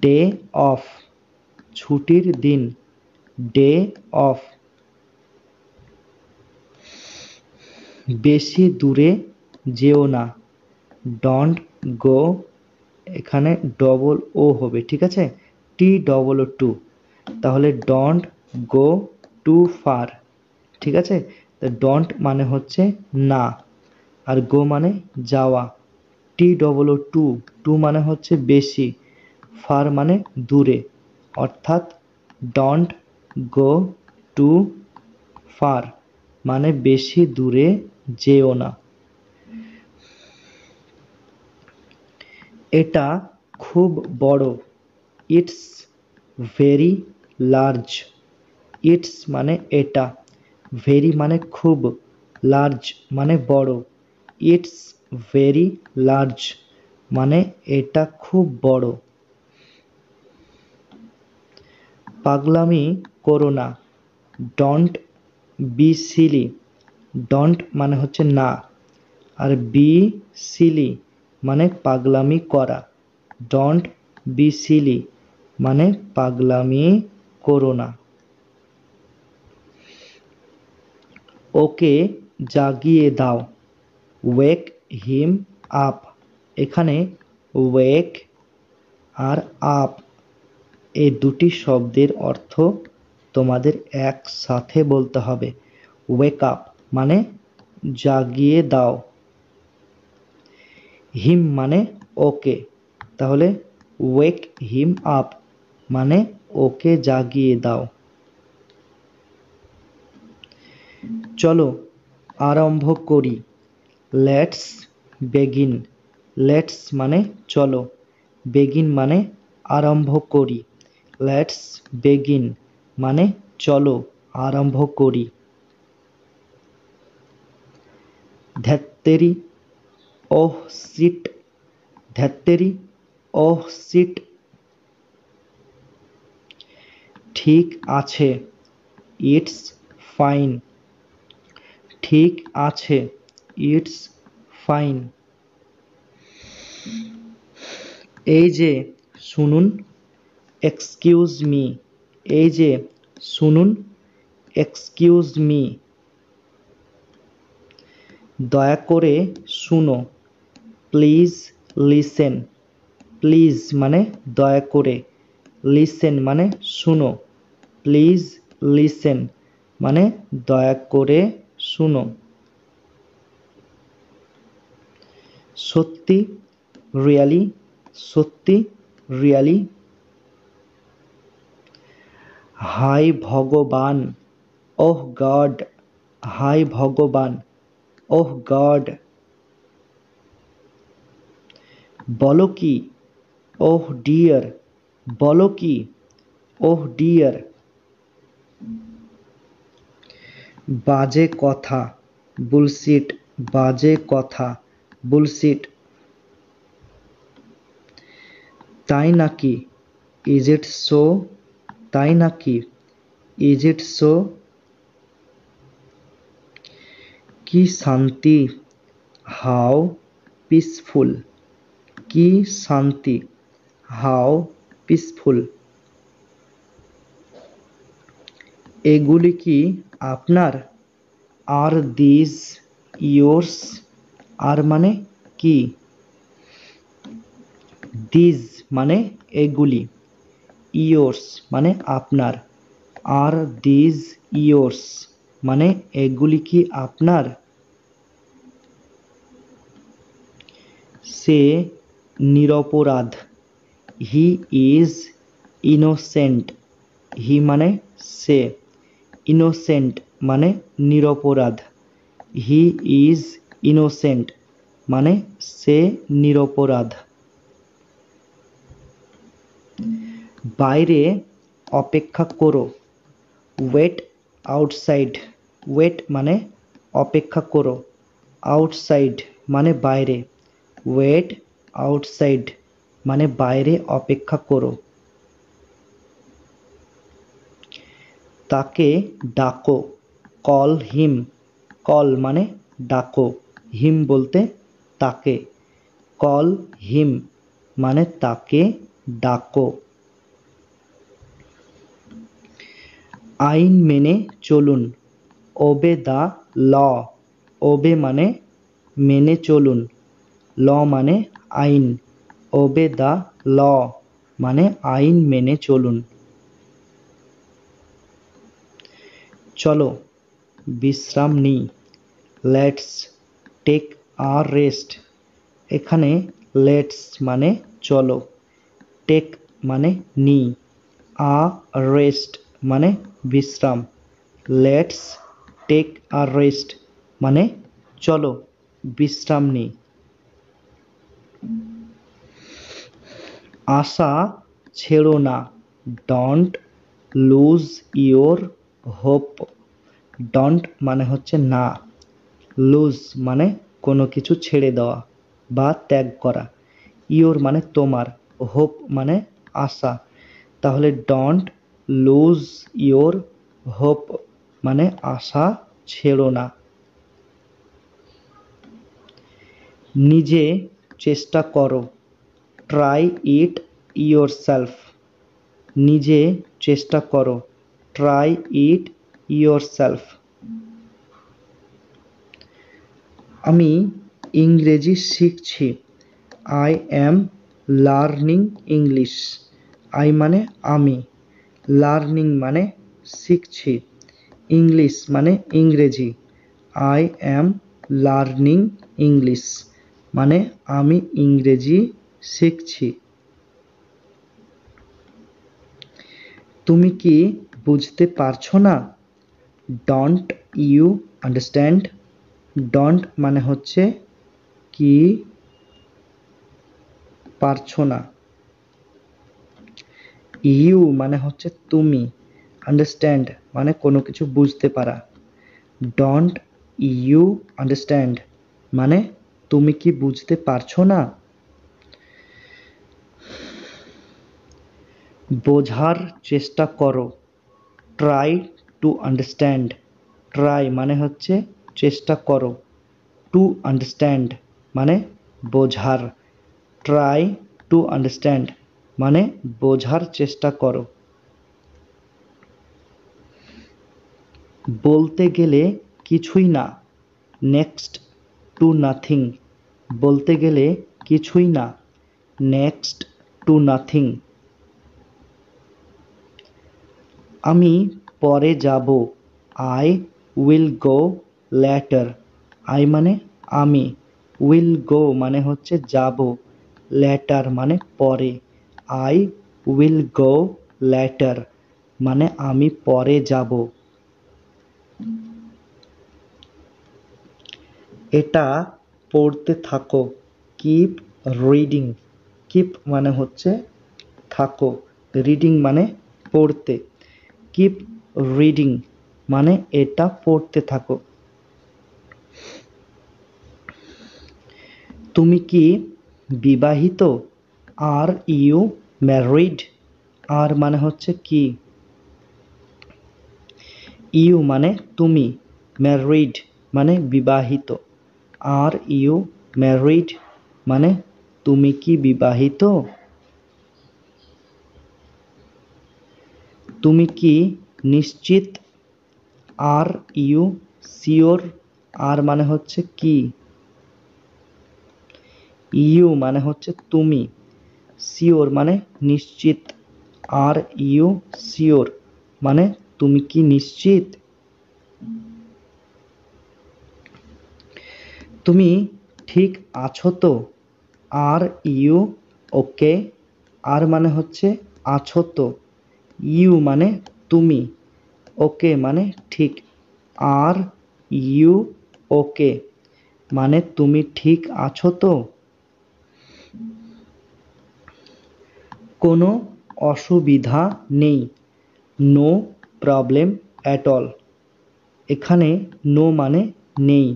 ডে অফ। ছুটির দিন, ডে অফ। বেশি দূরে যেও না, ডোন্ট গো। এখানে ডবল ও হবে, ঠিক আছে, টি ডবল ও টু, তাহলে ডোন্ট গো টু ফার। ঠিক আছে, তো ডোন্ট মানে হচ্ছে না, আর গো মানে যাওয়া। T double O too, too মানে হচ্ছে বেশি, ফার মানে দূরে, অর্থাৎ ডোন্ট গো টু ফার মানে বেশি দূরে যেও না। এটা খুব বড়। It's very large. ইটস মানে এটা, ভেরি মানে খুব, লার্জ মানে বড়। ইটস ভেরি লার্জ মানে এটা খুব বড়। পাগলামি করো না। Don't be Seely. ডোন্ট মানে হচ্ছে না, আর বি সিলি মানে পাগলামি করা। ডোন্ট বি সিলি মানে পাগলামি করো না। ওকে জাগিয়ে দাও। ওয়েক হিম আপ। এখানে ওয়েক আর আপ এই দুটি শব্দের অর্থ তোমাদের একসাথে বলতে হবে। ওয়েক আপ মানে জাগিয়ে দাও, হিম মানে ওকে, তাহলে ওয়েক হিম আপ মানে ওকে জাগিয়ে দাও। চলো আরম্ভ করি। Let's begin. লেটস মানে চলো, বেগিন মানে আরম্ভ করি। লেটস বেগিন মানে চলো আরম্ভ করি। ধ্যাত্তেরি, ওহ শিট। ধ্যাত্তেরি, ওহ শিট। ঠিক আছে, ইটস ফাইন। ঠিক আছে, ইটস ফাইন। এই যে শুনুন, এক্সকিউজ মি। এই যে শুনুন, এক্সকিউজ মি। দয়া করে শুনো, প্লিজ লিসেন। প্লিজ মানে দয়া করে, লিসেন মানে শুনো। প্লিজ লিসেন মানে দয়া করে শুনো। সত্যি, রিয়ালি। সত্যি, রিয়ালি। হায় ভগবান, ওহ গড। হায় ভগবান, ওহ গড। বলো কি, ওহ ডিয়ার। বলো কি, ওহ ডিয়ার। বাজে কথা, বুলশিট। বাজে কথা, বুলশিট। তাই নাকি, ইজ ইট সো। তাই নাকি, ইজ ইট সো। কি শান্তি, হাউ পিসফুল। কি শান্তি, হাউ পিসফুল। এগুলি কি আপনার। আর দিস ইয়োর্স। আর মানে কি, দিস মানে এগুলি, ইয়োর্স মানে আপনার। আর দিস ইয়োর্স মানে এগুলি কি আপনার। সে নিরপরাধ। He is innocent. হি মানে সে, ইনোসেন্ট মানে নিরপরাধ। হি ইজ ইনোসেন্ট মানে সে নিরপরাধ। বাইরে অপেক্ষা করো। Wait outside. ওয়েট মানে অপেক্ষা করো, আউটসাইড মানে বাইরে। ওয়েট আউটসাইড মানে বাইরে অপেক্ষা করো। তাকে ডাকো, কল হিম। কল মানে ডাকো, হিম বলতে তাকে। কল হিম মানে তাকে ডাকো। আইন মেনে চলুন। ওবে দ্য ল। ওবে মানে মেনে চলুন, ল মানে আইন। ওবে দ্য ল মানে আইন মেনে চলুন। চলো বিশ্রাম নিই। Let's take a rest. এখানে লেটস মানে চলো, টেক মানে নিই, আ রেস্ট মানে বিশ্রাম। লেটস টেক আ রেস্ট মানে চলো বিশ্রাম নিই। আশা ছেড়ো না, don't lose your hope. Don't মানে হচ্ছে না, লুজ মানে কোনো কিছু ছেড়ে দেওয়া বা ত্যাগ করা, ইয়োর মানে তোমার, হোপ মানে আশা। তাহলে ডোন্ট লুজ ইয়োর হোপ মানে আশা ছেড়ো না। নিজে চেষ্টা করো, ট্রাই ইট ইয়োরসেলফ। নিজে চেষ্টা করো, ট্রাই ইট ইয়োরসেলফ। আমি ইংরেজি শিখছি, I am learning English. I মানে আমি, লার্নিং মানে শিখছি, ইংলিশ মানে ইংরেজি, আই অ্যাম লার্নিং ইংলিশ মানে আমি ইংরেজি শিখছি। তুমি কি বুঝতে পারছো না? Don't you understand. ডোন্ট মানে হচ্ছে কি পারছো না, ইউ মানে হচ্ছে তুমি, আন্ডারস্ট্যান্ড মানে কোনো কিছু বুঝতে পারা। ডোন্ট ইউ আন্ডারস্ট্যান্ড মানে তুমি কি বুঝতে পারছো না? বোঝার চেষ্টা করো, ট্রাই টু আন্ডারস্ট্যান্ড। ট্রাই মানে হচ্ছে চেষ্টা করো, টু আন্ডারস্ট্যান্ড মানে বোঝার, ট্রাই টু আন্ডারস্ট্যান্ড মানে বোঝার চেষ্টা করো। বলতে গেলে কিছুই না, নেক্সট টু নাথিং। বলতে গেলে কিছুই না, নেক্সট টু নাথিং। আমি পরে যাব, I will go letter. I মানে আমি, উইল গো মানে হচ্ছে যাব, লেটার মানে পরে, আই উইল গো লেটার মানে আমি পরে যাব। এটা পড়তে থাকো, কিপ রিডিং। কিপ মানে হচ্ছে থাকো, রিডিং মানে পড়তে, কিপ রিডিং মানে এটা পড়তে থাকো। তুমি কি বিবাহিত? Are you married. আর মানে হচ্ছে কি, ইউ মানে তুমি, ম্যারিড মানে বিবাহিত, আর ইউ ম্যারিড মানে তুমি কি বিবাহিত? তুমি কি নিশ্চিত? Are you sure. আর মানে হচ্ছে কি, ইউ মানে হচ্ছে তুমি, শিওর মানে নিশ্চিত, আর ইউ শিওর মানে তুমি কি নিশ্চিত? তুমি ঠিক আছো তো? Are you okay. আর মানে হচ্ছে আছো তো, ইউ মানে তুমি, ওকে মানে ঠিক, আর ইউ ওকে মানে তুমি ঠিক আছো তো? কোনো অসুবিধা নেই, নো প্রবলেম অ্যাট অল। এখানে নো মানে নেই,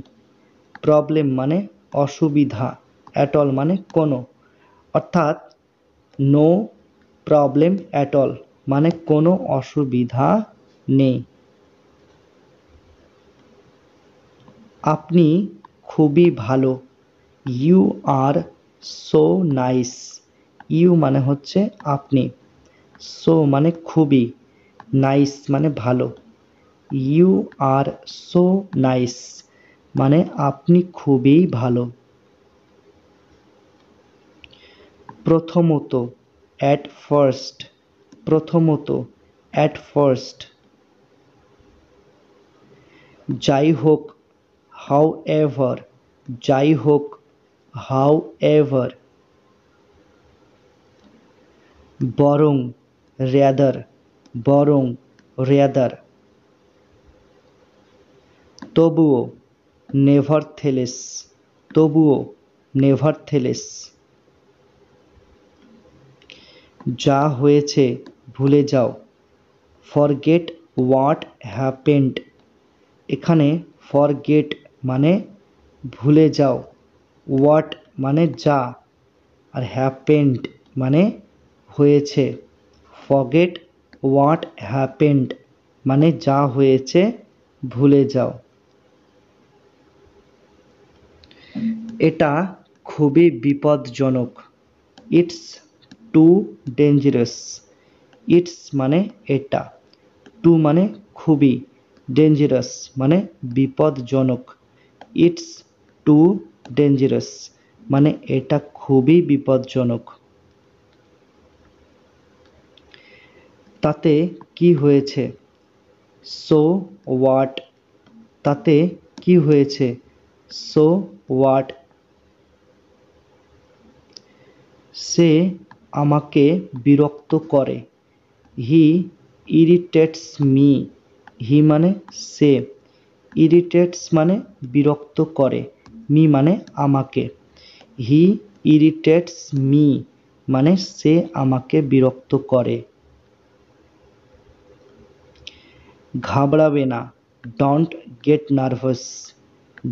প্রবলেম মানে অসুবিধা, অ্যাট অল মানে কোনো, অর্থাৎ নো প্রবলেম অ্যাট অল মানে কোনো অসুবিধা নেই। আপনি খুবই ভালো, you are so nice. You মানে হচ্ছে আপনি, সো মানে খুবই, নাইস মানে ভালো, ইউ আর সো নাইস মানে আপনি খুবই ভালো। প্রথমত, অ্যাট ফার্স্ট। প্রথমত, অ্যাট ফার্স্ট। যাই হোক, হাউ এভার। যাই হোক, হাউ এভার। বরং, রেদার। বরং, রেদার। তবুও, নেভারথেলেস। তবুও, নেভারথেলেস। যা হয়েছে ভুলে যাও, ফরগেট হোয়াট হ্যাপেন্ড। এখানে ফরগেট মানে ভুলে যাও, হোয়াট মানে যা, আর হ্যাপেন্ড মানে হয়েছে। ফরগেট হোয়াট হ্যাপেন্ড মানে যা হয়েছে ভুলে যাও। এটা খুবই বিপজ্জনক, ইটস টু ডেঞ্জারাস। ইটস মানে এটা, টু মানে খুবই, ডেঞ্জারাস মানে বিপজ্জনক। ইটস টু ডেঞ্জারাস মানে এটা খুবই বিপজ্জনক। তাতে কি হয়েছে, সো হোয়াট। তাতে কি হয়েছে, সো হোয়াট। সে আমাকে বিরক্ত করে, হি ইরিটেটস মি। হি মানে সে, ইরিটেটস মানে বিরক্ত করে, মি মানে আমাকে। হি ইরিটেটস মি মানে সে আমাকে বিরক্ত করে। ঘাবড়াবে না, ডোন্ট গেট নার্ভাস।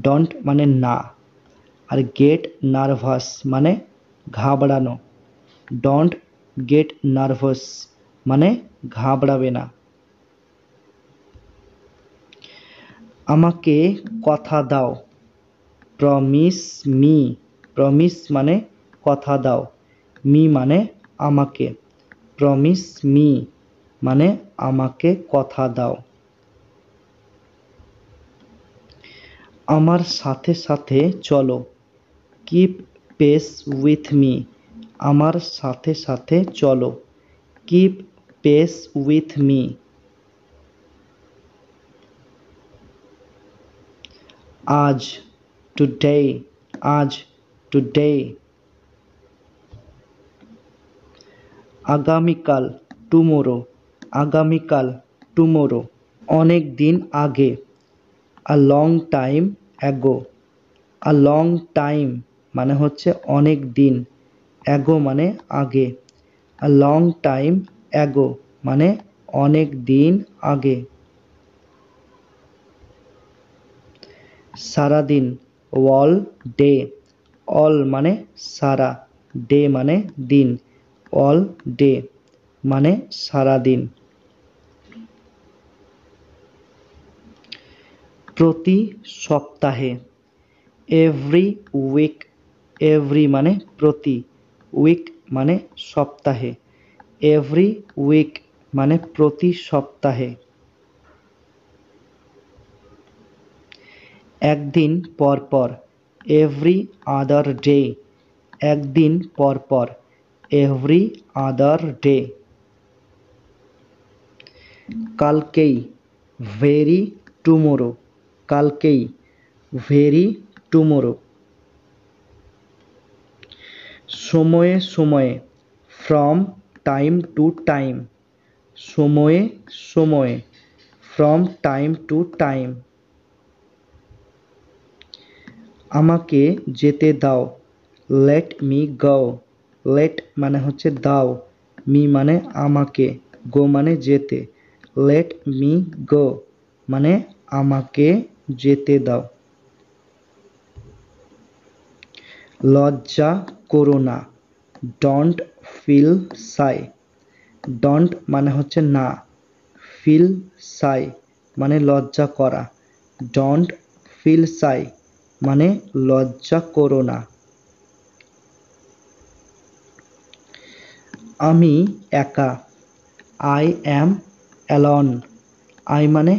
ডোন্ট মানে না, আর গেট নার্ভাস মানে ঘাবড়ানো। ডোন্ট গেট নার্ভাস মানে ঘাবড়াবে না। আমাকে কথা দাও, প্রমিস মি। প্রমিস মানে কথা দাও, মি মানে আমাকে। প্রমিস মি মানে আমাকে কথা দাও। আমার সাথে সাথে চলো, কিপ পেস উইথ মি। আমার সাথে সাথে চলো, কিপ পেস উইথ মি। আজ, টুডে। আজ, টুডে। আগামীকাল, টুমোরো। আগামীকাল, টুমোরো। অনেক দিন আগে, a long time ago. A long time মানে হচ্ছে অনেক দিন, অ্যাগো মানে আগে। আ লং টাইম অ্যাগো মানে অনেক দিন আগে। সারাদিন, অল ডে। অল মানে সারা, ডে মানে দিন। অল ডে মানে সারাদিন। প্রতি সপ্তাহে, এভরি উইক। এভরি মানে প্রতি, উইক মানে সপ্তাহে। এভরি উইক মানে প্রতি সপ্তাহে। একদিন পর পর, এভরি আদার ডে। একদিন পর পর, এভরি আদার ডে। কালকেই, ভেরি টুমোরো। কালকেই, ভেরি টুমোরো। সময়ে সময়ে, ফ্রম টাইম টু টাইম। সময়ে সময়ে, ফ্রম টাইম টু টাইম। আমাকে যেতে দাও, লেট মি গো। লেট মানে হচ্ছে দাও, মি মানে আমাকে, গো মানে যেতে। লেট মি গো মানে আমাকে যেতে দাও। লজ্জা করো না, ডোন্ট ফিল শাই। ডোন্ট মানে হচ্ছে না, ফিল শাই মানে লজ্জা করা। ডোন্ট ফিল শাই মানে লজ্জা করো না। আমি একা, আই অ্যাম অ্যালন। আই মানে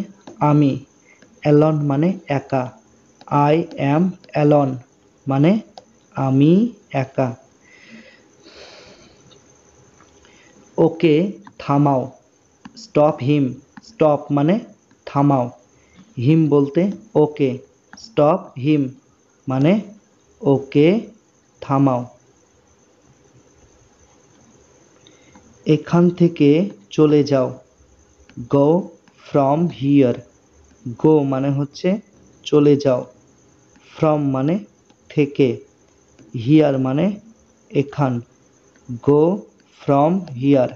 আমি, অ্যালন মানে একা। আই অ্যাম অ্যালন মানে আমি একা। ওকে থামাও, স্টপ হিম। স্টপ মানে থামাও, হিম বলতে ওকে। স্টপ হিম মানে ওকে থামাও। এখান থেকে চলে যাও, গো ফ্রম হিয়ার। গো মানে হচ্ছে চলে যাও, ফ্রম মানে থেকে, হিয়ার মানে এখান। গো ফ্রম হিয়ার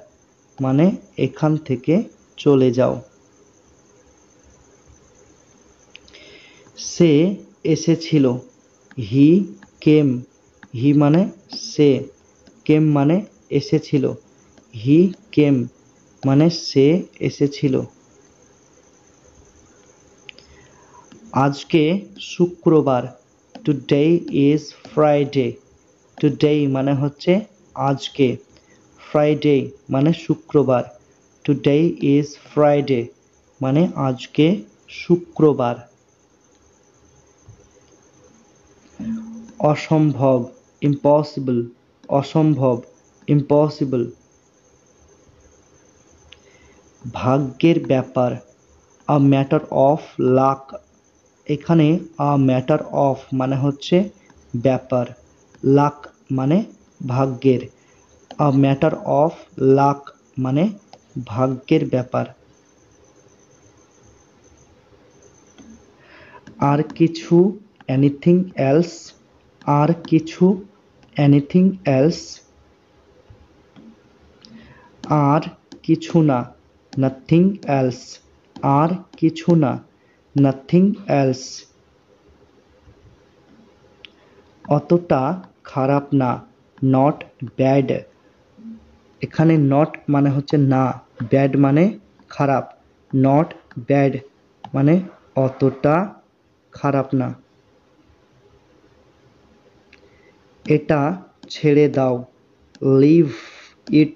মানে এখান থেকে চলে যাও। সে এসেছিল, হি কেম, হি মানে সে, কেম মানে এসেছিল, হি কেম মানে সে এসেছিল। আজকে শুক্রবার, টুডে ইজ ফ্রাইডে, টুডে মানে হচ্ছে আজকে, ফ্রাইডে মানে শুক্রবার, টুডে ইজ ফ্রাইডে মানে আজকে শুক্রবার। অসম্ভব, ইম্পসিবল, অসম্ভব, ইম্পসিবল। ভাগ্যের ব্যাপার, আ ম্যাটার অফ লাক, এখানে আ ম্যাটার অফ মানে হচ্ছে ব্যাপার, লাক মানে ভাগ্যের, আ ম্যাটার অফ লাক মানে ভাগ্যের ব্যাপার। আর কিছু, এনিথিং এলস, আর কিছু, এনিথিং এলস। আর কিছু না, নাথিং এলস, আর কিছু না, নাথিং এলস। অতটা খারাপ না, নট ব্যাড, এখানে নট মানে হচ্ছে না, ব্যাড মানে খারাপ, নট ব্যাড মানে অতটা খারাপ না। এটা ছেড়ে দাও, লিভ ইট,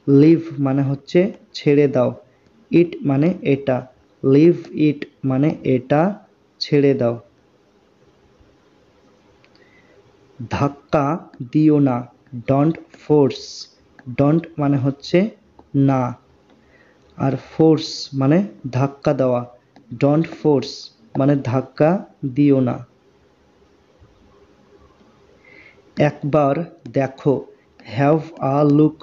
লিভ মানে হচ্ছে ছেড়ে দাও, ইট মানে এটা, লিভ ইট মানে এটা ছেড়ে দাও। ধাক্কা দিও না, ডোন্ট ফোর্স, ডোন্ট মানে হচ্ছে না, আর ফোর্স মানে ধাক্কা দেওয়া, ডোন্ট ফোর্স মানে ধাক্কা দিও না। একবার দেখো, হ্যাভ আ লুক,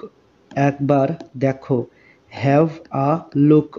একবার দেখো, হ্যাভ আ লুক